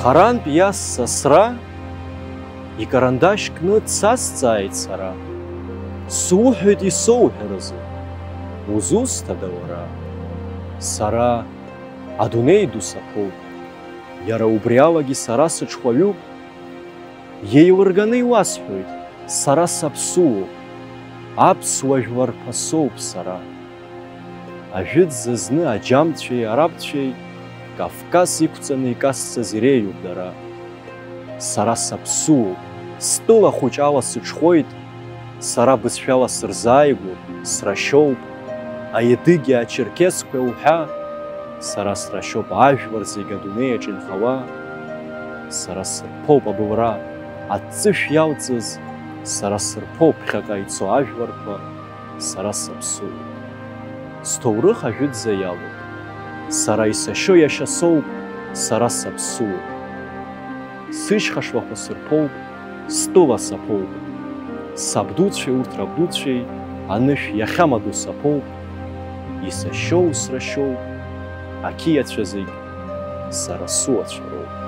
Харантә иас сасра, икарандаш кны дсазҵааит сара. Суҳәоит исоуҳәаразы, узусҭада уара? Сара адунеи ду саԥоуп, иара убри алагьы сара сыҽхәаҩуп. Иеилырганы иуасҳәоит, сара саԥсуоуп, аԥсуа жәларқәа соуп сара. Ажәытәӡа зны аџьамцәеи арабцәеи Кавказ иқәҵаны икасҵаз иреиуп дара. Сара саԥсуоуп, стәыла хәыҷ ала сыҽхәоит, сара бызшәала сырзааигәоуп, срашьоуп, аедыгьа ачерқьесқәа уҳәа, сара срашьоуп ажәлар зегьы адунеи аҿы инхауа, сара сырԥоуп абылра, аҵышә иалҵыз, сара сырԥоуп ԥхьаҟа ицо ажәларқәа, сара саԥсуоуп. Сҭоурых ажәытәӡа иалоуп, сара исашьо иашьа соуп, сара саԥсуоуп. Сышьхашуақәа сырԥоуп, стәыла саԥоуп. Сабдуцәеи урҭ рабдуцәеи анышә иахьамаду саԥоуп. Исашьоу срашьоуп, ақьиацәа зегь сара суацәароуп.